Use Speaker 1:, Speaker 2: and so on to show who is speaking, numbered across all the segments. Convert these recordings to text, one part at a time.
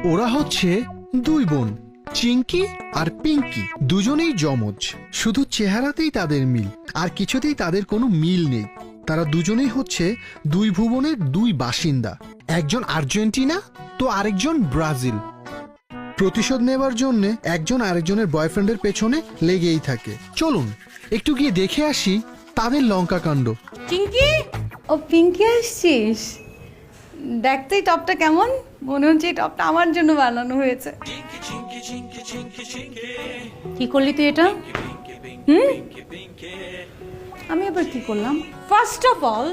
Speaker 1: ওরা হচ্ছে দুই বোন, চিঙ্কি আর পিঙ্কি। দুজনেই যমজ, শুধু চেহারাতেই তাদের মিল, আর কিছুতেই তাদের কোনো মিল নেই। তারা দুজনেই হচ্ছে দুই ভুবনের দুই বাসিন্দা, একজন আর্জেন্টিনা তো আরেকজন ব্রাজিল। প্রতিশোধ নেবার জন্য একজন আরেকজনের বয়ফ্রেন্ডের পেছনে লেগেই থাকে। চলুন একটু গিয়ে দেখে আসি তাদের লঙ্কা কাণ্ড।
Speaker 2: চিঙ্কি, ও পিঙ্কি আসছিস? দেখতে এই টপটা কেমন, মনে হচ্ছে এই টপটা আমার জন্য বানানো হয়েছে। কি করলি তুই এটা? আমি আবার কি করলাম? ফার্স্ট অফ অল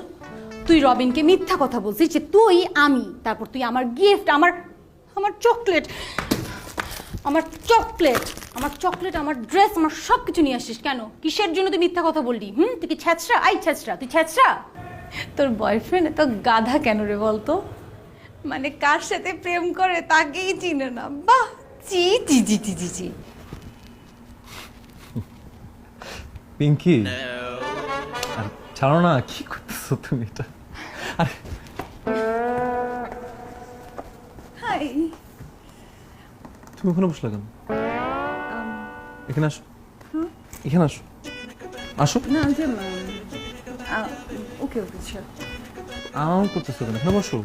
Speaker 2: তুই রবিনকে মিথ্যা কথা বলছিস যে তুই আমি, তারপর তুই আমার গিফট, আমার চকলেট, আমার ড্রেস, আমার সব কিছু নিয়ে আসিস কেন? কিসের জন্য তুই মিথ্যা কথা বললি? তুই কি ছ্যাঁচড়া? তুই ছ্যাঁচড়া? তোর বয়ফ্রেন্ড এত গাধা কেন রে বলতো? মানে কার সাথে প্রেম করে তাকেই চিনে না। বাহ, জি জি জি জি জি জি।
Speaker 3: পিঙ্কি, ছাড়ো না, কি করতেছো তুমি এটা? আরে
Speaker 2: হাই,
Speaker 3: তুমি ওখানে বসলে কেন? এখানে আসো, এখানে আসো, আসো।
Speaker 2: না যে ওকে ওকে স্যার।
Speaker 3: করতেছো কেন? এখানে বসো।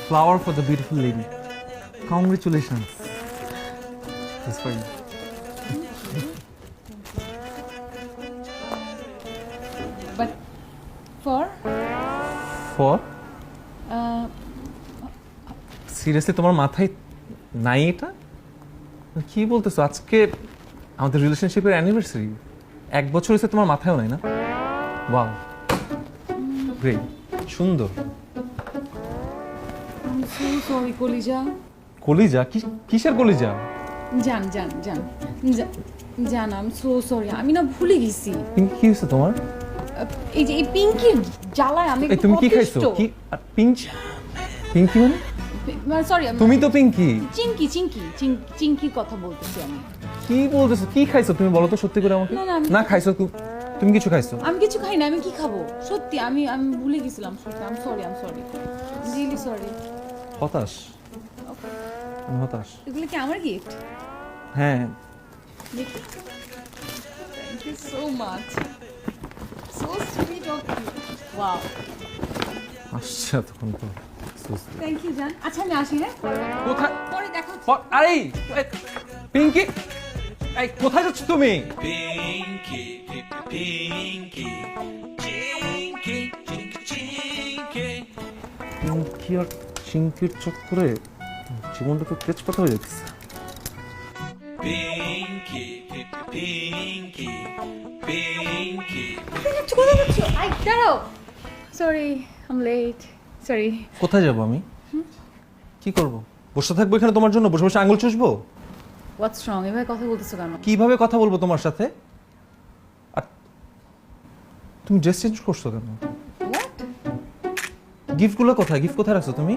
Speaker 3: Flower for the beautiful lady, congratulations. This for you.
Speaker 2: But for
Speaker 3: for seriously তোমার মাথায় নাই এটা? কি বলতেছো? আজকে আমাদের রিলেশনশিপের অ্যানিভার্সারি, 1 বছর হয়েছে, তোমার মাথায়ও নাই না? ওয়াও, গ্রেট, সুন্দর।
Speaker 2: সরি কলিজা।
Speaker 3: কলিজা? কিসের কলিজা?
Speaker 2: জান জান জান জান, আই এম সো সরি, আমি না ভুলে গেছি।
Speaker 3: পিঙ্কি, কি হয়েছে তোমার?
Speaker 2: এই যে এই পিঙ্কির জ্বালায় আমি
Speaker 3: এই তুমি কি খাইছো? কি পিঙ্কি মানে?
Speaker 2: সরি,
Speaker 3: তুমি তো পিঙ্কি।
Speaker 2: চিঙ্কির কথা বলতেছি আমি।
Speaker 3: কি বলতেছো? কি খাইছো তুমি? বলো তো সত্যি করে আমাকে। না খাইছো তুমি? কিছু খাইছো?
Speaker 2: আমি কিছু খাই না, আমি কি খাবো? সত্যি আমি ভুলে গেছিলাম। সত্যি I am sorry, really sorry.
Speaker 3: হতাশ, আমি হতাশ।
Speaker 2: এগুলো কি আমার গিফট?
Speaker 3: হ্যাঁ।
Speaker 2: Thank you so much, so sweet of you. Wow,
Speaker 3: আচ্ছা তখন তো
Speaker 2: থ্যাংক ইউ জান। আচ্ছা আমি আসি, হ্যাঁ?
Speaker 3: কোথায়?
Speaker 2: পরে দেখা হচ্ছে।
Speaker 3: আরে পিঙ্কি, এই কোথায় যাচ্ছ তুমি?
Speaker 4: Pinky, Pinky, Chinky, Chinky, Chinky.
Speaker 3: Pinki আর চিঙ্কির চক্করে জীবনটা তো তেজপাতা হয়ে যাচ্ছে।
Speaker 4: Pinky, Pinky, Pinky.
Speaker 2: আই দাঁড়াও, sorry I am late, sorry.
Speaker 3: কোথায় যাবো আমি? কি করব? বসে থাকবো এখানে তোমার জন্য? বসে বসে আঙুল চুষবো?
Speaker 2: হোয়াটস রং? এভাবে কথা বলতেছো কেন?
Speaker 3: কিভাবে কথা বলবো তোমার সাথে? আর তুমি ড্রেস চেঞ্জ করছো কেন? গিফটগুলো কোথায়? গিফট কোথায় রাখছো তুমি?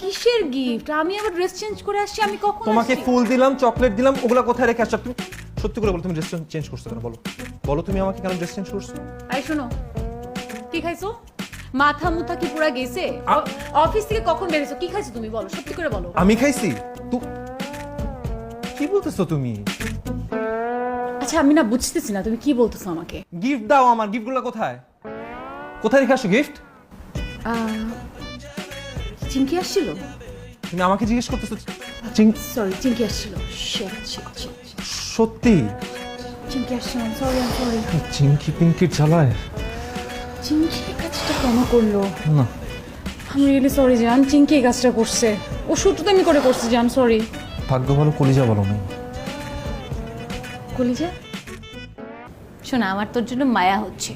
Speaker 2: কিসের গিফট? আমি আবার ড্রেস চেঞ্জ করে আসছি? আমি কখন
Speaker 3: তোমাকে
Speaker 2: আসছি?
Speaker 3: ফুল দিলাম, চকলেট দিলাম, ওগুলা কোথায় রেখে আসছো তুমি? সত্যি করে বলো, তুমি ড্রেস চেঞ্জ করছো কেন? বলো তুমি আমাকে কেন ড্রেস চেঞ্জ করছো?
Speaker 2: এই শোনো, কি খাইছো? মাথা মুথা কি পুরা গেছে? অফিস থেকে কখন বেরিয়েছো? কি খাইছো তুমি? বলো, সত্যি করে বলো।
Speaker 3: আমি খাইছি? কি বলতেছো তুমি?
Speaker 2: আচ্ছা আমি না বুঝতেছি না তুমি কি বলতেছো আমাকে।
Speaker 3: গিফট দাও আমার। গিফটগুলো কোথায়? কোথায় রেখে আসছো গিফট?
Speaker 2: চিঙ্কি আসছিল?
Speaker 3: তুমি আমাকে জিজ্ঞেস করতেছো?
Speaker 2: সরি, চিঙ্কি আসছিল।
Speaker 3: সত্যি
Speaker 2: চিঙ্কি আসছিল, sorry I am sorry.
Speaker 3: Chinki পিঙ্কির জ্বালায়
Speaker 2: চিঙ্কি এই কাজটা কেন করলো?
Speaker 3: না,
Speaker 2: আমি রিয়েলি সরি জান, চিঙ্কি এই কাজটা করছে। ও শুটু আমি করছি জান, সরি।
Speaker 3: ভাগ্য ভালো কলিজা বলো না।
Speaker 2: কলিজা? শোনা, আমার তোর জন্য মায়া হচ্ছে।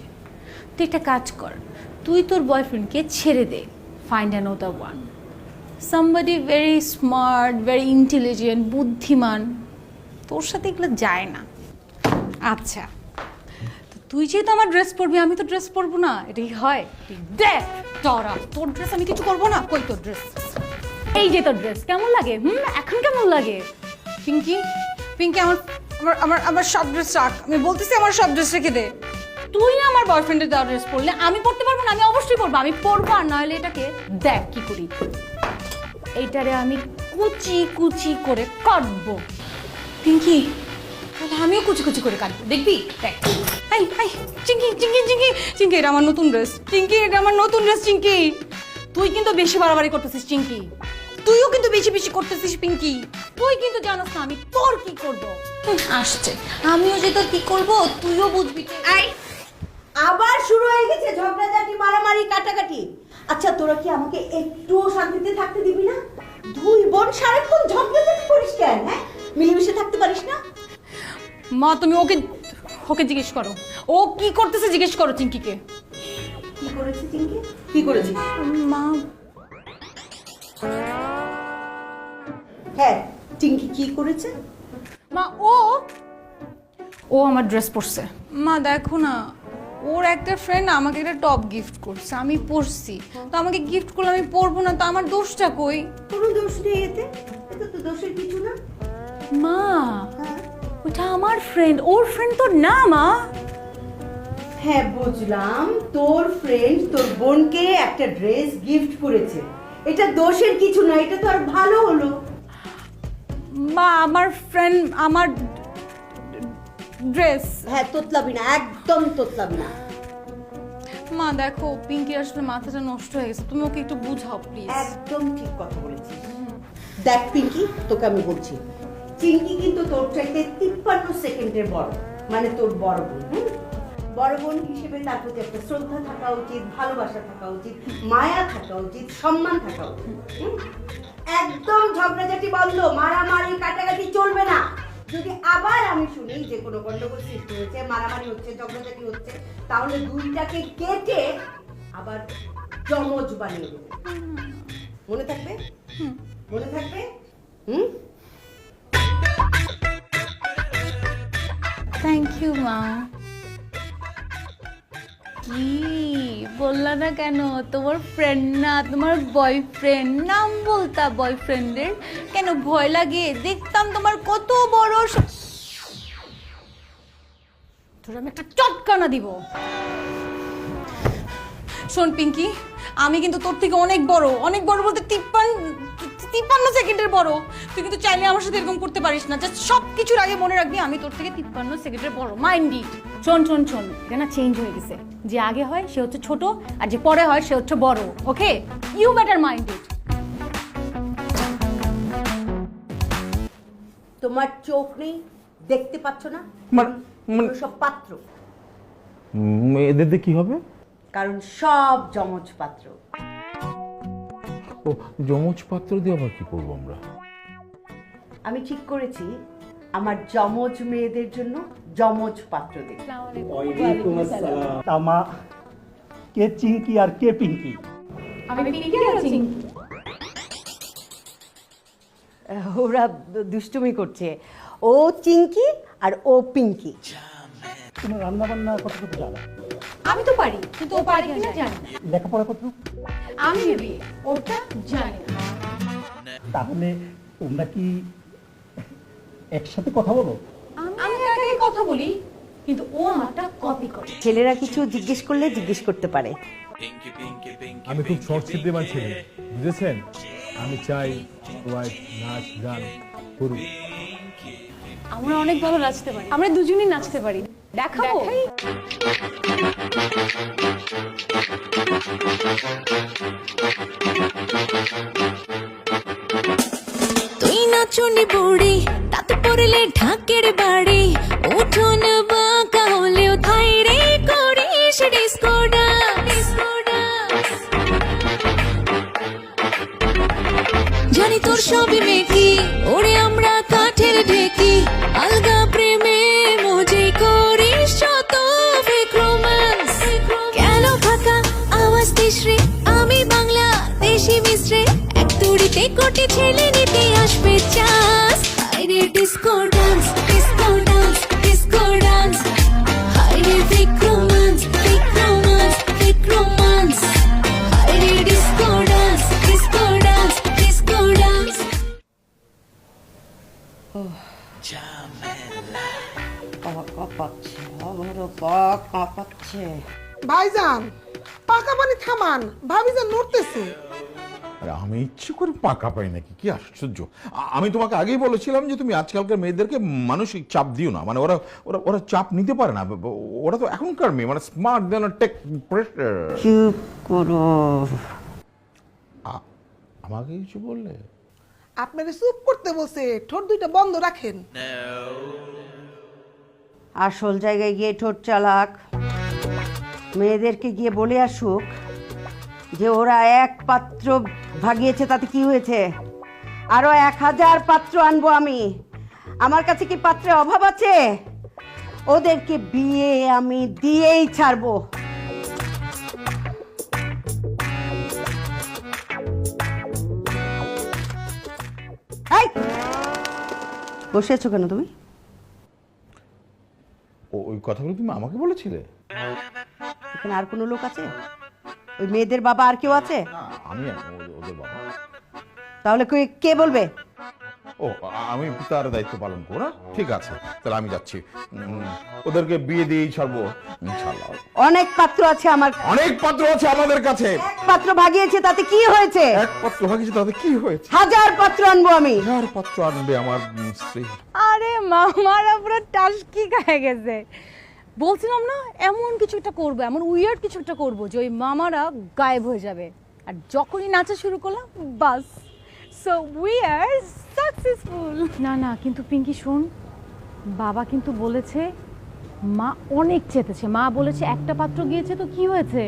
Speaker 2: তুই একটা কাজ কর, তুই তোর বয়ফ্রেন্ডকে ছেড়ে দে, find another one, somebody very smart, very intelligent, বুদ্ধিমান। তোর সাথে এগুলো যায় না। আচ্ছা তুই যেহেতু আমার ড্রেস পরবি, আমি তো ড্রেস পরবো না, এটা কি হয়? দেখ তোরা, তোর ড্রেস আমি কিছু করবো না। কই তোর ড্রেস? এই যে তোর ড্রেস কেমন লাগে? এখন কেমন লাগে? পিঙ্কি, আমার সব ড্রেস রাখ, আমি বলতেছি আমার সব ড্রেস রেখে দে। তুই না আমার বয়ফ্রেন্ডের দেওয়া ড্রেস পরলে আমি পরতে পারবো না? আমি অবশ্যই পরবো, আমি পরবো। আর নাহলে এটাকে দেখ কি করি, এইটারে আমি কুচি কুচি করে কাটবো। পিঙ্কি, তাহলে আমিও কুচি কুচি করে কাটবো, দেখবি? দেখ। এই এই চিঙ্কি চিঙ্কি চিঙ্কি চিঙ্কি, এটা আমার নতুন ড্রেস। চিঙ্কি, এটা আমার নতুন ড্রেস। চিঙ্কি, তুই কিন্তু বেশি বাড়াবাড়ি করতেছিস। চিঙ্কি, তুইও কিন্তু বেশি বেশি করতেছিস। পিঙ্কি, তুই কিন্তু জানোস না আমি তোর কি করবো। আসছে, আমিও যে তোর কি করবো তুইও বুঝবি।
Speaker 5: এই আবার শুরু হয়ে গেছে ঝগড়াঝাটি, মারামারি, কাটাকাটি। আচ্ছা তোরা কি আমাকে একটুও শান্তিতে থাকতে দিবি না? দুই বোন সারাক্ষণ ঝগড়াঝাটি করিস কেন? হ্যাঁ, মিলেমিশে থাকতে পারিস না?
Speaker 2: মা, তুমি ওকে ওকে জিজ্ঞেস করো, ও কি করতেছে জিজ্ঞেস করো চিঙ্কিকে।
Speaker 5: কি করেছে চিঙ্কি? কি করেছিস?
Speaker 2: মা,
Speaker 5: হ্যাঁ, চিঙ্কি কি করেছে?
Speaker 2: মা ও আমার ড্রেস পরছে। মা দেখো না, ওর একটা ফ্রেন্ড আমাকে একটা টপ গিফট করছে, আমি পরছি। তো আমাকে গিফট করলে আমি পরবো না, তো আমার দোষটা কই?
Speaker 5: কোনো দোষ নেই এতে, এতে তো দোষের কিছু না।
Speaker 2: মা,
Speaker 5: হ্যাঁ
Speaker 2: ওটা আমার ফ্রেন্ড, ওর ফ্রেন্ড তো না। মা,
Speaker 5: হ্যাঁ বুঝলাম, তোর ফ্রেন্ড তোর বোনকে একটা ড্রেস গিফট করেছে, এটা দোষের কিছু না, এটা তো আর ভালো হলো।
Speaker 2: মা আমার ফ্রেন্ড আমার ড্রেস।
Speaker 5: হ্যাঁ, তোতলাবি না, একদম তোতলাবি না।
Speaker 2: মা দেখো, পিঙ্কি আসলে মাথাটা নষ্ট হয়ে গেছে, তুমি ওকে একটু বুঝাও প্লিজ।
Speaker 5: একদম ঠিক কথা বলেছিস। দেখ পিঙ্কি, তোকে আমি বলছি, চিঙ্কি কিন্তু তোর চাইতে 53 সেকেন্ডের বড়, মানে তোর বড় বোন। বড় বোন হিসেবে তার প্রতি একটা শ্রদ্ধা থাকা উচিত, ভালোবাসা থাকা উচিত, মায়া থাকা উচিত, সম্মান থাকা উচিত। একদম ঝগড়াঝাটি বন্ধ, মারামারি কাটাকাটি চলবে না। যদি আবার আমি শুনি যে কোনো গন্ডগোল সৃষ্টি হয়েছে, মারামারি হচ্ছে, ঝগড়াঝাটি হচ্ছে, তাহলে দুইটাকে কেটে আবার জমজ বানিয়ে দেবো। মনে থাকবে? মনে থাকবে?
Speaker 2: থ্যাংক ইউ মা। কি বললা না কেন? তোমার ফ্রেন্ড না, তোমার বয়ফ্রেন্ড। নাম বলতা বয়ফ্রেন্ডের, কেন ভয় লাগে? দেখতাম তোমার কত বড়। তোর আমি একটা চটকানা দিব। শোন পিঙ্কি, আমি কিন্তু তোর থেকে অনেক বড়, অনেক বড় বলতে 53 সেকেন্ডের বড়। তুই কিন্তু চাইলে আমার সাথে এরকম করতে পারিস না। জাস্ট সব কিছুর আগে মনে রাখবি আমি তোর থেকে 53 সেকেন্ডের বড়। Mind it. শোন শোন শোন, এটা না চেঞ্জ হয়ে গেছে। যে আগে হয় সে হচ্ছে ছোট, আর যে পরে হয় সে হচ্ছে বড়। ওকে, ইউ বেটার মাইন্ড ইট।
Speaker 5: তোমার চোখ নেই, দেখতে পাচ্ছ না? সব পাত্র।
Speaker 6: এদের দিয়ে কি হবে?
Speaker 5: কারণ সব জমজ পাত্র।
Speaker 6: ও, যমজ পাত্র দিয়ে আবার কি করবো আমরা?
Speaker 5: আমি ঠিক করেছি আমার যমজ মেয়েদের জন্য যমজ পাত্র দেব।
Speaker 7: তামা কে চিঙ্কি আর কে পিঙ্কি?
Speaker 2: আমি পিঙ্কি আর চিঙ্কি।
Speaker 5: ওরা দুষ্টুমি করছে। ও চিঙ্কি আর ও পিঙ্কি।
Speaker 7: তোমার রান্না বান্না কতটুকু জানো?
Speaker 2: আমি তো পারি, কিন্তু ও পারে কিনা জানি না।
Speaker 7: লেখাপড়া কতটুকু?
Speaker 2: আমি ভেবে ওটা জানি না।
Speaker 7: তাহলে তোমরা কি একসাথে কথা বলো?
Speaker 2: আমি একাই কথা বলি, কিন্তু ও আমারটা কপি করে।
Speaker 5: ছেলেরা কিছু জিজ্ঞেস করলে জিজ্ঞেস করতে পারে।
Speaker 4: Pinky, pinky, pinky.
Speaker 8: আমি খুব সংস্কৃতিবান ছেলে, বুঝেছেন? আমি চাই ওয়াইফ নাচ গান করুক।
Speaker 2: আমরা অনেক ভালো নাচতে পারি, আমরা দুজনেই নাচতে পারি। দেখাবো?
Speaker 9: তুই নাচনি বুড়ি, তাতে পড়লে ঢাকের বাড়ি, উঠোন বাঁকা হলেও ঠাই রে করিস ডিস্কো ডান্স। জানি তোর সবই মেকি, ওরে আমরা কাঠের ঢেকি, আলগা প্রেমে মজে করিস যত ফেক রোম্যান্স। কেন ফাঁকা আওয়াজ তিসরে, আমি বাংলা দেশি মিশ্রে, এক তুড়িতে কোটি ছেলে নিতে আসবে চান্স। হাইরে disco dance, disco dance, disco dance, হাইরে fake romance, fake romance, fake romance, হাইরে disco dance, disco dance, disco dance.
Speaker 5: আমার কাঁপাচ্ছে।
Speaker 10: ভাইজান পাকা পানি থামান, ভাবিজান নড়তেছে।
Speaker 6: আরে আমি ইচ্ছে করে পাকা পাই নাকি? কি আশ্চর্য! আমি তোমাকে আগেই বলেছিলাম যে তুমি আজকালকার মেয়েদেরকে মানসিক চাপ দিও না, মানে ওরা ওরা ওরা চাপ নিতে পারে না। ওরা তো এখনকার মেয়ে, মানে স্মার্ট, দেন টেক প্রেশার।
Speaker 5: চুপ করো।
Speaker 6: আমাকে কিছু বললে?
Speaker 10: আপনারে চুপ করতে বলছে, ঠোঁট দুইটা বন্ধ রাখেন।
Speaker 5: আসল জায়গায় গিয়ে ঠোঁট চালাক। মেয়েদেরকে গিয়ে বলে আসুক যে ওরা এক পাত্র ভাগিয়েছে, তাতে কি হয়েছে, আরো 1000 পাত্র আনবো আমি। আমার কাছে কি পাত্রের অভাব আছে? ওদেরকে বিয়ে আমি দিয়েই ছাড়বো। এই, বসে আছো কেন তুমি?
Speaker 6: ওই কথাগুলো তুমি আমাকে বলেছিলে?
Speaker 5: এখানে আর কোনো লোক আছে? ওই মেয়েদের বাবা আর কেউ আছে?
Speaker 6: আমি ওদের বাবা।
Speaker 5: তাহলে কে বলবে?
Speaker 6: ও, আমি পিতার দায়িত্ব পালন করবো না? ঠিক আছে, তাহলে আমি যাচ্ছি। ওদেরকে বিয়ে দিয়েই ছাড়বো ইনশাআল্লাহ।
Speaker 5: অনেক পাত্র আছে আমার।
Speaker 6: অনেক পাত্র আছে আমাদের কাছে।
Speaker 5: এক পাত্র ভাগিয়েছে, তাতে কি হয়েছে?
Speaker 6: এক পাত্র ভাগিয়েছে, তাতে কি হয়েছে?
Speaker 5: 1000 পাত্র আনবো আমি।
Speaker 6: 1000 পাত্র আনবে আমার স্ত্রী?
Speaker 2: আরে মামারা পুরো টাসকি খায় গেছে। বলছিলাম না এমন কিছু একটা করবো, এমন উইয়ার্ড কিছু একটা করবো যে ওই মামারা গায়েব হয়ে যাবে। আর যখনই নাচা শুরু করলাম, বাস, সো উই আর সাকসেসফুল। না না, কিন্তু পিঙ্কি শোন, বাবা কিন্তু বলেছে মা অনেক চেতেছে। মা বলেছে একটা পাত্র গিয়েছে তো কি হয়েছে,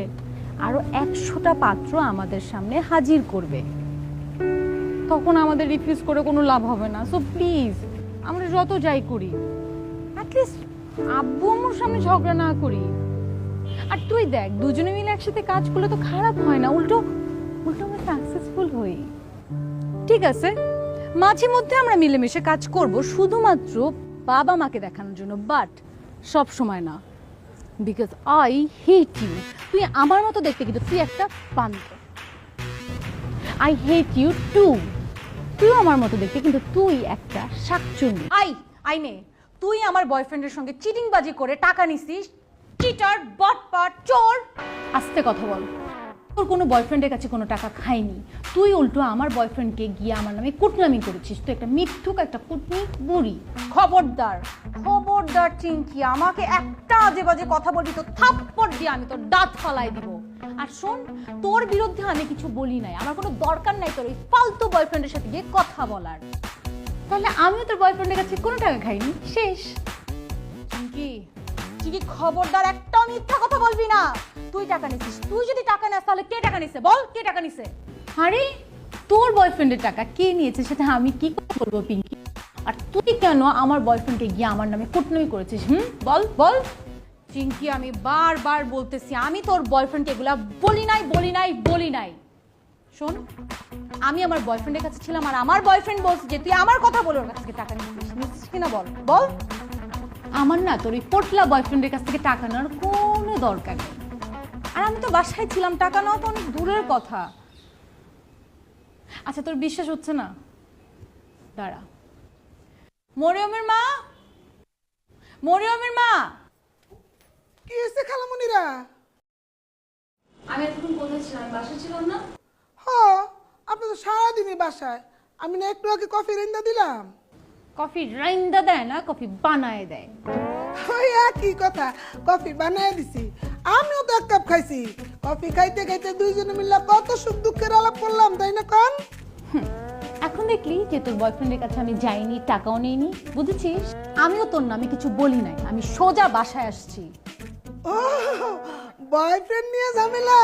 Speaker 2: আরো 100টা পাত্র আমাদের সামনে হাজির করবে। তখন আমাদের রিফিউজ করে কোনো লাভ হবে না। সো প্লিজ আমরা যত যাই করি অ্যাটলিস্ট আব্বু আম্মুর সামনে ঝগড়া না করি। আর তুই দেখ, দুজনে মিলে একসাথে কাজ করলে তো খারাপ হয় না, উল্টো উল্টো আমরা সাকসেসফুল হই। ঠিক আছে, মাঝে মধ্যে আমরা মিলেমিশে কাজ করব শুধুমাত্র বাবা মাকে দেখানোর জন্য, বাট সব সময় না। Because I hate you. তুই আমার মতো দেখতে কিন্তু তুই একটা বান্দর। I hate you too. তুইও আমার মতো দেখতে কিন্তু তুই একটা শাকচুন্নি। আই মেয়ে, তুই আমার বয়ফ্রেন্ডের সঙ্গে চিটিংবাজি করে টাকা নিছিস। চিটার, বটপাট, চোর। আস্তে কথা বল। তোর কোনো বয়ফ্রেন্ডের কাছে কোনো টাকা খাইনি। তুই উল্টো আমার বয়ফ্রেন্ডকে গিয়ে আমার নামে কুটনামি করেছিস। তুই একটা মিথ্যুক, একটা কুটনি বুড়ি। খবরদার, খবরদার চিঙ্কি, আমাকে একটা আজে বাজে কথা বলবি তো থাপ্পড় দিয়ে আমি তোর দাঁত ফালাই দিব। আর শোন, তোর বিরুদ্ধে আমি কিছু বলি নাই। আমার কোনো দরকার নাই তোর ওই ফালতু বয়ফ্রেন্ডের সাথে গিয়ে কথা বলার। তাহলে আমিও তোর বয়ফ্রেন্ডের কাছে কোনো টাকা খাইনি, শেষ। চিঙ্কি, চিঙ্কি, খবরদার একটা মিথ্যা কথা বলবি না। তুই টাকা নিছিস। তুই যদি টাকা নেস তাহলে কে টাকা নিছে বল, কে টাকা নিছে? আরে তোর বয়ফ্রেন্ডের টাকা কে নিয়েছে সেটা আমি কি করে বলবো পিঙ্কি? আর তুই কেন আমার বয়ফ্রেন্ডকে গিয়ে আমার নামে কুটনামি করেছিস? বল বল। চিঙ্কি, আমি বারবার বলতেছি আমি তোর বয়ফ্রেন্ডকে এগুলা বলি নাই, বলি নাই, বলি নাই। শোন, আমি আমার বয়ফ্রেন্ডের কাছে ছিলাম আর আমার বয়ফ্রেন্ড বলছে যে তুই আমার কথা বলে ওর কাছ থেকে টাকা নিচ্ছিস কিনা বল বল। আমার না তোর ওই পোটলা বয়ফ্রেন্ডের কাছ থেকে টাকা নেওয়ার কোনো দরকার নেই। আর আমি তো বাসায় ছিলাম, টাকা নেওয়া তো অনেক দূরের কথা। আচ্ছা, তোর বিশ্বাস হচ্ছে না? দাঁড়া। মরিয়মের মা, মরিয়মের মা।
Speaker 10: কি হয়েছে খালামণিরা?
Speaker 2: আমি এতক্ষণ কোথায় ছিলাম? বাসায় ছিলাম না?
Speaker 10: হ, আপনি তো সারাদিনই বাসায়। আমি না একটু আগে কফি রেন্দা দিলাম।
Speaker 2: কফি রাইন্দা দেয় না, কফি বানায় দেয়।
Speaker 10: ওই একই কথা, কফি বানায় দিছি। আমিও তো এক কাপ খাইছি। কফি খাইতে খাইতে দুইজনে মিলে কত সুখ দুঃখের আলাপ করলাম, তাই না কন?
Speaker 2: এখন দেখলি যে তোর বয়ফ্রেন্ডের কাছে আমি যাইনি, টাকাও নেইনি, বুঝেছিস? আমিও তোর নামে কিছু বলি নাই, আমি সোজা বাসায় আসছি।
Speaker 10: ও, বয়ফ্রেন্ড নিয়ে ঝামেলা,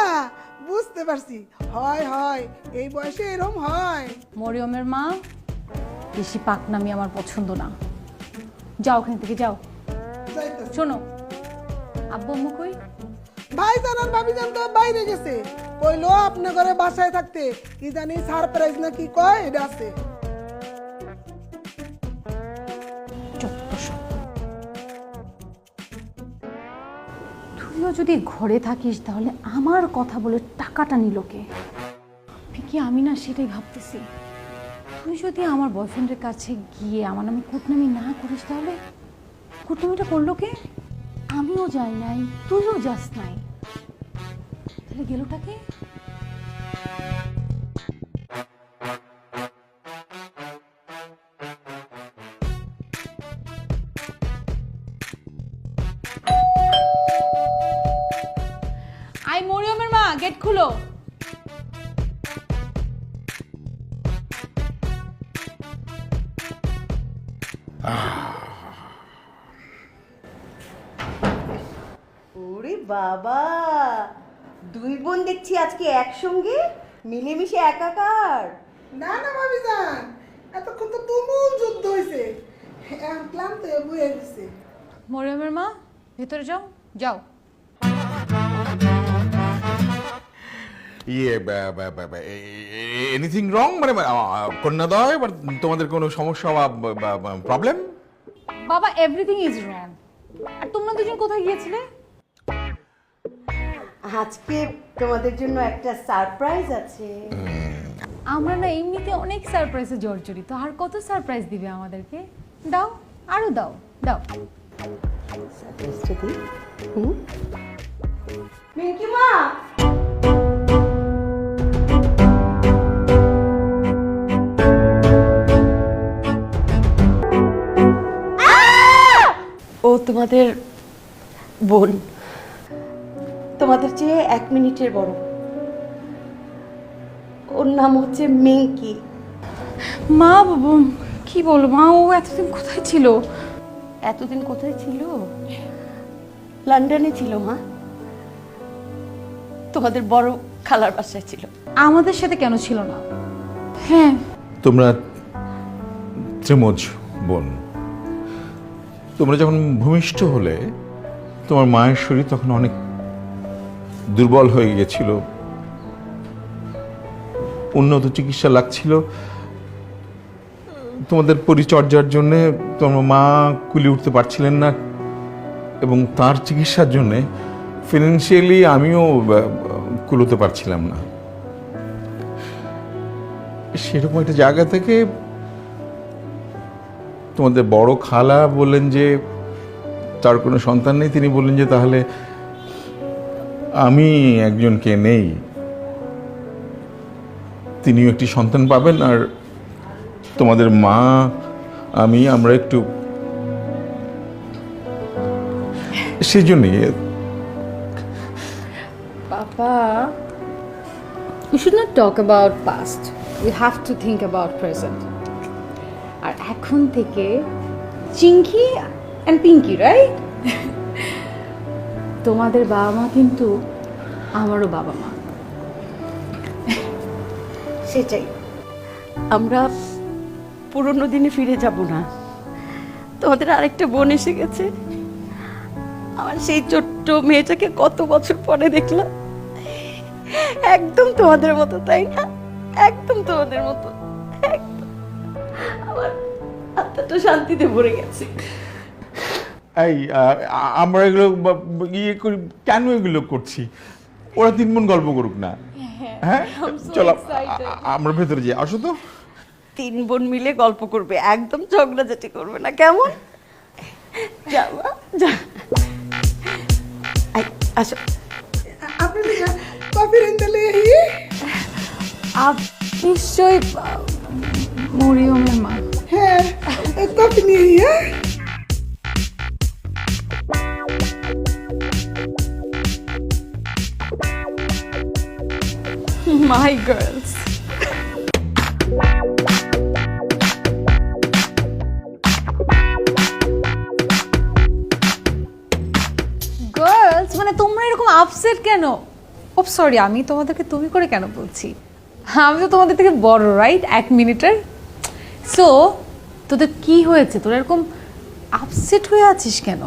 Speaker 10: বুঝতে পারছি। হয় হয়, এই বয়সে এরকম হয়।
Speaker 2: মরিয়মের মা, বেশি পাকনামি আমার পছন্দ না। যাও ওখান থেকে, যাও।
Speaker 10: যাইতাছি।
Speaker 2: শোনো, আব্বু আম্মু কই?
Speaker 10: ভাইজান আর ভাবিজান তো বাইরে গেছে। কইলো আপনি ঘরে বাসায় থাকতে, কি জানি সারপ্রাইজ না কি কয়, এটা আছে।
Speaker 2: তুইও যদি ঘরে থাকিস তাহলে আমার কথা বলে টাকাটা নিল কে? কি আমি না সেটাই ভাবতেছি। তুই যদি আমার বয়ফ্রেন্ডের কাছে গিয়ে আমার নামে কুটনামি না করিস তাহলে কুটনামিটা করলো কে? আমিও যাই নাই, তুইও যাস নাই, তাহলে গেলটাকে? আই মরিয়মের মা, গেট খুলো।
Speaker 5: ওরে বাবা, দুই বোন দেখছি আজকে একসঙ্গে মিলেমিশে একাকার।
Speaker 10: না না ভাবি যান, এতক্ষণ তো তুমুল যুদ্ধ হয়েছে, এখন ক্লান্ত হয়ে বয়ে গেছে।
Speaker 2: মরিয়মের মা, ভেতরে যাও, যাও।
Speaker 6: ইয়ে এনিথিং রং, মানে কন্যাদয়, তোমাদের কোনো সমস্যা বা প্রবলেম?
Speaker 2: বাবা, এভরিথিং ইজ রং। আর তোমরা দুজন কোথায় গিয়েছিলে?
Speaker 5: আজকে তোমাদের জন্য একটা সারপ্রাইজ আছে।
Speaker 2: আমরা না এমনিতে অনেক সারপ্রাইজে জর্জরিত, আর কত সারপ্রাইজ দিবে আমাদেরকে? দাও, আরো দাও, দাও।
Speaker 5: সারপ্রাইজটা দিই। মিঙ্কি মা, ও তোমাদের বোন, তোমাদের চেয়ে 1 মিনিটের বড়। ওর নাম হচ্ছে মিঙ্কি।
Speaker 2: মা, বাবু কি বলো মা, ও এতদিন কোথায় ছিল?
Speaker 5: এতদিন কোথায় ছিল? লন্ডনে ছিল মা, তোমাদের বড় খালার বাসায় ছিল।
Speaker 2: আমাদের সাথে কেন ছিল না? হ্যাঁ,
Speaker 6: তোমরা ত্রিমোজ বোন। তোমরা যখন ভূমিষ্ঠ হলে তোমার মায়ের শরীর তখন অনেক দুর্বল হয়ে গিয়েছিল, উন্নত চিকিৎসা লাগছিল। তোমাদের পরিচর্যার জন্য তোমার মা কুলি উঠতে পারছিলেন না, এবং তার চিকিৎসার জন্য ফিনান্সিয়ালি আমিও কুলোতে পারছিলাম না। সেরকম একটা জায়গা থেকে তোমাদের বড় খালা বললেন যে তার কোনো সন্তান নেই। তিনি বললেন যে তাহলে আমি একজনকে নেই, তিনিও একটি সন্তান পাবেন, আর তোমাদের মা আমরা একটু সেই জন্যই।
Speaker 2: Papa, we should not talk about past. We have to think about present. আর এখন থেকে চিঙ্কি and পিঙ্কি, রাইট? তোমাদের বাবা মা কিন্তু আমারও বাবা মা।
Speaker 5: সেটাই, আমরা পুরনো দিনে ফিরে যাব না। তোমাদের আরেকটা বোন এসে গেছে। আমার সেই ছোট্ট মেয়েটাকে কত বছর পরে দেখলাম, একদম তোমাদের মতো, তাই না? একদম তোমাদের মতো, একদম। আমার আত্মাটা শান্তিতে ভরে গেছে।
Speaker 6: এই আমরা এগুলো ইয়ে করি কেন? এগুলো করছি, ওরা 3 বোন গল্প করুক না। হ্যাঁ, চলো আমরা ভেতরে যাই। আসো তো।
Speaker 5: 3 বোন মিলে গল্প করবে, একদম ঝগড়াঝাটি করবে না, কেমন? যাও যা, আসো।
Speaker 10: আপনি কফি রেন্দে লিয়ে
Speaker 2: নিশ্চয়ই মরিয়মের মা।
Speaker 10: হ্যাঁ, কফি নিয়ে
Speaker 2: My girls. Girls, মানে তোমরা এরকম আপসেট কেন? ও সরি, আমি তোমাদেরকে তুমি করে কেন বলছি? আমি তো তোমাদের থেকে বড়, রাইট? 1 মিনিটের। সো তোদের কি হয়েছে? তোরা এরকম আপসেট হয়ে আছিস কেন?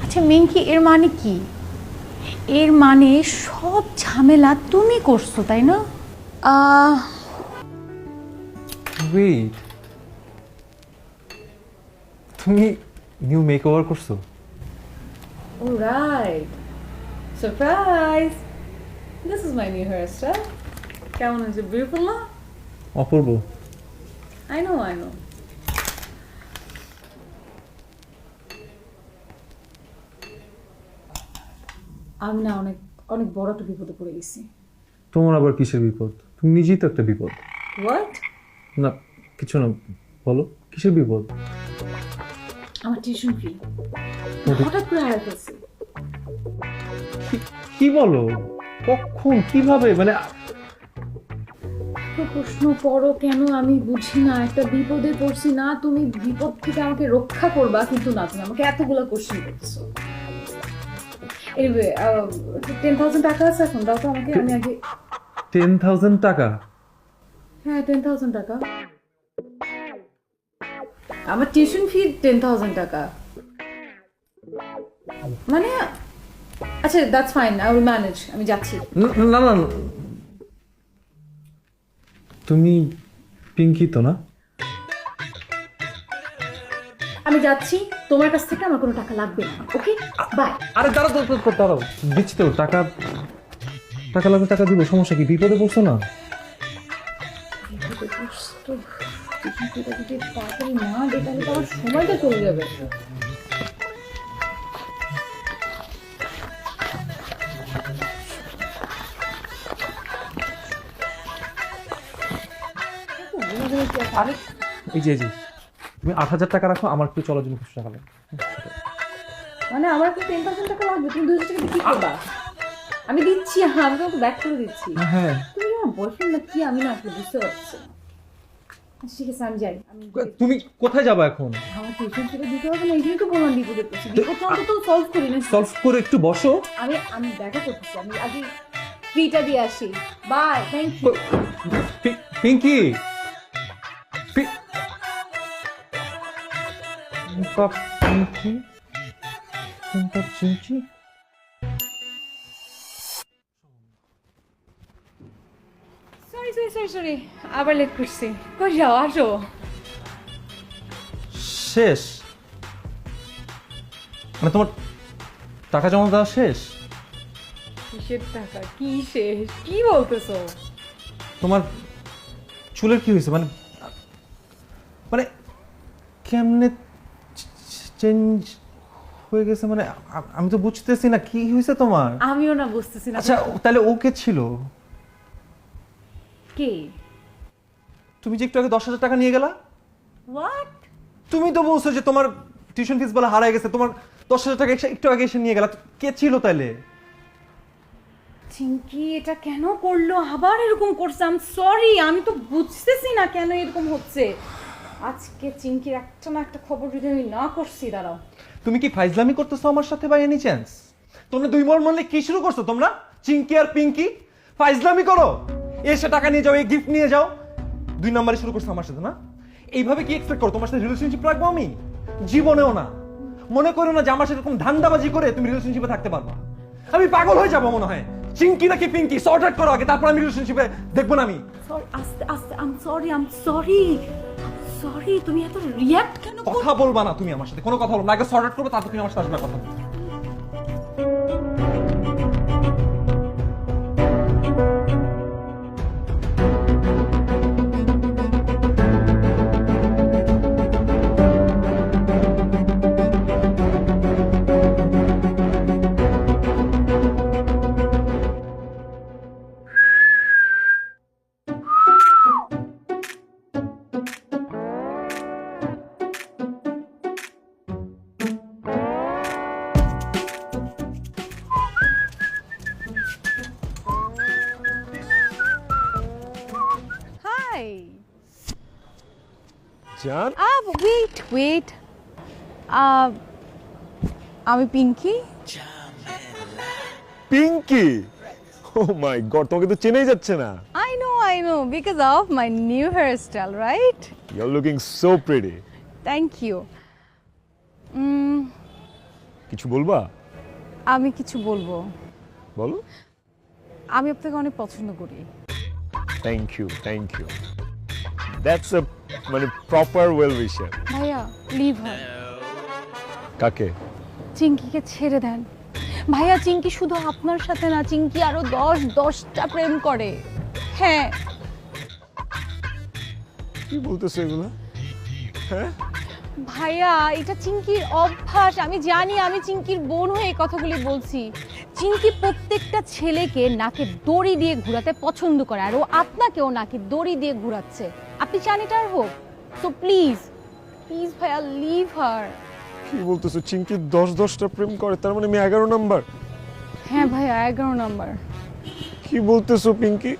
Speaker 2: আচ্ছা মিঙ্কি, এর মানে কি? এর মানে সব ঝামেলা তুমি করছো, তাই না?
Speaker 3: ওয়েট, তুমি নিউ মেকওভার করছো?
Speaker 2: Alright. Surprise! This is my new hairstyle. কেমন হয়েছে? বিউটিফুল না?
Speaker 3: অপূর্ব।
Speaker 2: I know. আমি না অনেক অনেক বড় একটা বিপদে পড়ে গেছি।
Speaker 3: তোমার আবার কিসের বিপদ? তুমি নিজেই তো একটা বিপদ।
Speaker 2: হোয়াট?
Speaker 3: না কিছু না, বলো কিসের বিপদ?
Speaker 2: আমার টিউশন ফি হঠাৎ করে হারাতে গেছে।
Speaker 3: কি বলো? কখন, কিভাবে? মানে
Speaker 2: তো প্রশ্ন করো কেন আমি বুঝি না। একটা বিপদে পড়ছি না, তুমি বিপদ থেকে আমাকে রক্ষা করবা, কিন্তু না তুমি আমাকে এতগুলো কোশ্চেন করতেছো। এনিওয়ে 10,000 টাকা আছে এখন, দাও তো আমাকে, আমি আগে।
Speaker 3: 10,000 টাকা?
Speaker 2: হ্যাঁ 10,000 টাকা। আমার টিউশন ফি 10,000 টাকা। মানে আচ্ছা that's fine, I will manage, আমি যাচ্ছি।
Speaker 3: না না না, তুমি পিঙ্কি তো না?
Speaker 2: আমি যাচ্ছি, তোমার কাছ থেকে আমার কোনো টাকা লাগবে না। Okay bye.
Speaker 3: আরে দাঁড়াও দাঁড়াও, দিচ্ছি তো টাকা। টাকা লাগবে, টাকা দিব, সমস্যা কি? বিপদে পড়ছো না?
Speaker 2: তাড়াতাড়ি না দে, তাহলে তো আমার সময়টা চলে যাবে।
Speaker 3: এই যে তুমি 8,000 টাকা রাখো, আমার একটু চলার জন্য কিছু টাকা লাগবে।
Speaker 2: মানে আমার কি 10,000 টাকা লাগবে? তুমি 2,000 টাকা দিয়ে কি করবা? আমি দিচ্ছি, আমি তোমাকে ব্যাক করে দিচ্ছি।
Speaker 3: হ্যাঁ,
Speaker 2: তুমি আমার বয়ফ্রেন্ড না কি, আমি না আসলে বুঝতে পারছি না। আচ্ছা ঠিক আছে, আমি যাই। আমি
Speaker 3: তুমি কোথায় যাবে এখন?
Speaker 2: আমার টিউশন ফিরে দিতে হবে না, এটাই তো বললাম বিপদে পড়ছি। বিপদটা অন্তত সলভ করি না।
Speaker 3: সলভ করে একটু বসো।
Speaker 2: আমি দেখা করতেছি, আমি আগে ফ্রিটা দিয়ে আসি। Bye, thank you.
Speaker 3: Pinky, Pinky, Chinky.
Speaker 2: Sorry আবার লেট করছি। কই যাও, আসো।
Speaker 3: শেষ? মানে তোমার টাকা জমা দেওয়া শেষ?
Speaker 2: কিসের টাকা? কি শেষ? কি বলতেছো?
Speaker 3: তোমার চুলের কি হয়েছে? মানে মানে কেমনে চেঞ্জ হয়ে গেছে? মানে আমি তো বুঝতেছি না কি হয়েছে তোমার।
Speaker 2: আমিও না বুঝতেছি না।
Speaker 3: আচ্ছা তাহলে ও কে ছিল?
Speaker 2: কে?
Speaker 3: তুমি যে একটু আগে 10,000 টাকা নিয়ে গেলা।
Speaker 2: হোয়াট?
Speaker 3: তুমি তো বলছো যে তোমার টিউশন ফিস বলে হারায় গেছে, তোমার 10,000 টাকা একটু আগে এসে নিয়ে গেলা। কে ছিল তাইলে?
Speaker 2: চিঙ্কি এটা কেন করলো? আবার এরকম করছে? আই এম সরি, আমি তো বুঝতেছি না কেন এরকম হচ্ছে। আজকে চিঙ্কির একটা না একটা খবর যদি আমি না করছি। দাঁড়াও,
Speaker 3: তুমি কি ফাইজলামি করতেছো আমার সাথে বাই এনি চান্স? তোমরা দুই মন মনলে কি শুরু করছো তোমরা? চিঙ্কি আর পিঙ্কি ফাইজলামি করো, এসে টাকা নিয়ে যাও, এই গিফট নিয়ে যাও। 2 নম্বরে শুরু করছো আমার সাথে না? এইভাবে কি এক্সপেক্ট করো তোমার সাথে রিলেশনশিপ রাখবো আমি? জীবনেও না। মনে করো না যে আমার সাথে এরকম ধান্দাবাজি করে তুমি রিলেশনশিপে থাকতে পারবা। আমি পাগল হয়ে যাবো মনে হয়। চিঙ্কি নাকি পিঙ্কি সর্ট আউট করো আগে, তারপর আমি রিলেশনশিপে দেখবো না আমি।
Speaker 2: সরি, আস্তে আস্তে। I am sorry. তুমি এত রিঅ্যাক্ট কেন করছো?
Speaker 3: কথা বলবা না তুমি আমার সাথে, কোনো কথা বলবো না। আগে সর্ট আউট করবো, তারপর তুমি আমার সাথে আসবে কথা বলতে।
Speaker 2: হাই।
Speaker 8: জান,
Speaker 2: ওয়েট। আমি পিঙ্কি।
Speaker 8: পিঙ্কি? ও মাই গড, তোমাকে তো চেনাই যাচ্ছে না।
Speaker 2: I know, because of my new hairstyle, right?
Speaker 8: You are looking so pretty.
Speaker 2: Thank you.
Speaker 8: কিছু বলবা?
Speaker 2: আমি কিছু বলবো।
Speaker 8: বলো।
Speaker 2: আমি আপনাকে অনেক পছন্দ করি।
Speaker 8: Thank you. দ্যাটস আ মানে প্রপার ওয়েল উইশার।
Speaker 2: ভাইয়া লিভ হার।
Speaker 8: কাকে?
Speaker 2: চিঙ্কিকে ছেড়ে দেন ভাইয়া। চিঙ্কি শুধু আপনার সাথে না, চিঙ্কি আরো 10টা প্রেম করে। হ্যাঁ।
Speaker 8: কি বলতেছো এগুলো? হ্যাঁ
Speaker 2: ভাইয়া এটা চিঙ্কির অভ্যাস। আমি জানি, আমি চিঙ্কির বোন হয়ে এই কথাগুলি বলছি। চিঙ্কি প্রত্যেকটা ছেলেকে নাকে দড়ি দিয়ে ঘোরাতে পছন্দ করে, আর ও আপনাকেও নাকে দড়ি দিয়ে ঘোরাচ্ছে। আপনি চান এটা আর হোক? সো প্লিজ প্লিজ ভাইয়া, লিভ হার।
Speaker 11: কি বলতেছো? চিঙ্কি 10-10টা প্রেম করে, তার মানে আমি 11 নাম্বার?
Speaker 2: হ্যাঁ ভাইয়া, 11 নাম্বার।
Speaker 11: কি বলতেছো পিঙ্কি?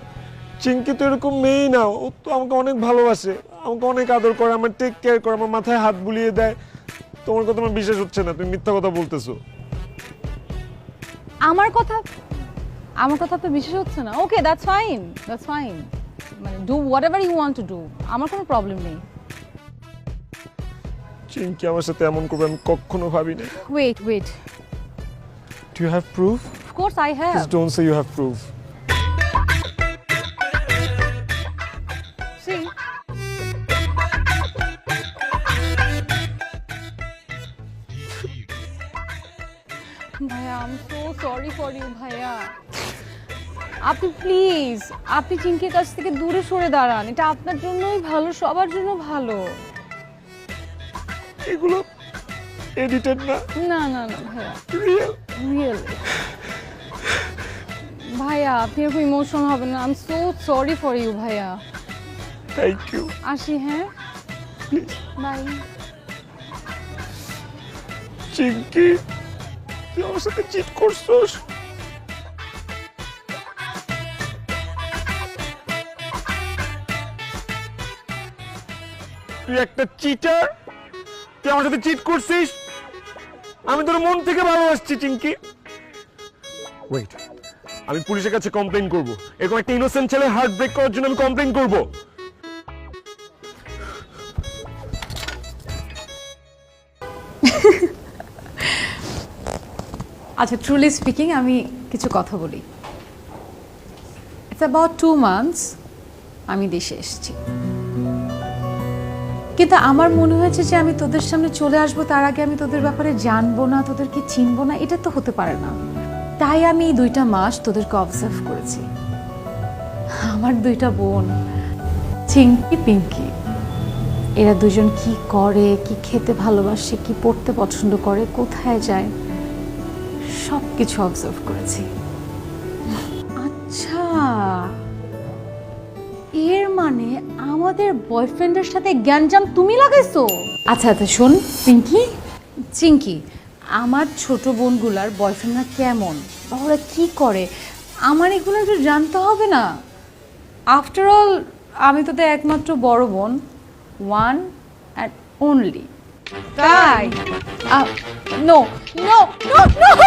Speaker 11: চিঙ্কি তো এরকম মেয়েই না, ও তো আমাকে অনেক ভালোবাসে, আমাকে অনেক আদর করে, আমার টেক কেয়ার করে, আমার মাথায় হাত বুলিয়ে দেয়। তোমার কথা আমার বিশ্বাস হচ্ছে না, তুমি মিথ্যা কথা বলতেছো।
Speaker 2: আমার কথা তো বিশ্বাস হচ্ছে না? Okay, that's fine, that's fine. মানে do whatever you want to do, আমার কোনো প্রবলেম নেই।
Speaker 11: চিঙ্কি আমার সাথে এমন করবে আমি কখনো ভাবিনি।
Speaker 2: Wait,
Speaker 11: do you have proof?
Speaker 2: Of course I have.
Speaker 11: Please don't say you have proof.
Speaker 2: See? ভাইয়া, I am so sorry for you ভাইয়া। আপনি প্লিজ, আপনি চিঙ্কির কাছ থেকে দূরে সরে দাঁড়ান, এটা আপনার জন্যই ভালো, সবার জন্য ভালো।
Speaker 11: এগুলো এডিটেড না?
Speaker 2: না না না ভাইয়া,
Speaker 11: রিয়েল।
Speaker 2: রিয়েল। ভাইয়া, আপনি এরকম ইমোশনাল হবেন না। I am so sorry for you ভাইয়া।
Speaker 11: Thank you.
Speaker 2: আসি, হ্যাঁ, বাই।
Speaker 11: চিঙ্কি, তুই আমার সাথে চিট করছস? তুই একটা চিটার, তুই আমার সাথে চিট করছিস। আমি তোর মন থেকে ভালোবাসছি চিঙ্কি। ওয়েট, আমি পুলিশের কাছে কমপ্লেইন করব। এরকম একটা ইনোসেন্ট ছেলে হার্ট ব্রেক করার জন্য আমি কমপ্লেইন করব।
Speaker 2: আচ্ছা, ট্রুলি স্পিকিং, আমি কিছু কথা বলি। ইটস অ্যাবাউট 2 months আমি দেশে এসেছি, কিন্তু আমার মনে হয়েছে যে আমি তোদের সামনে চলে আসবো তার আগে আমি তোদের ব্যাপারে জানবো না, তোদেরকে চিনবো না, এটা তো হতে পারে না। তাই আমি এই 2টা মাস তোদেরকে অবজার্ভ করেছি। আমার 2টা বোন, চিঙ্কি পিঙ্কি, এরা দুজন কি করে, কি খেতে ভালোবাসে, কি পড়তে পছন্দ করে, কোথায় যায়, সব কিছু অবজার্ভ করেছি। আচ্ছা, এর মানে আমাদের বয়ফ্রেন্ডের সাথে গ্যাঞ্জাম তুমি লাগাইছো? আচ্ছা আচ্ছা, শোন পিঙ্কি, চিঙ্কি, আমার ছোট বোনগুলার বয়ফ্রেন্ডরা কেমন, ওরা কি করে, আমার এগুলো একটু জানতে হবে না? আফটার অল আমি তোদের একমাত্র বড় বোন, ওয়ান অ্যান্ড অনলি। তাই নো নো নো নো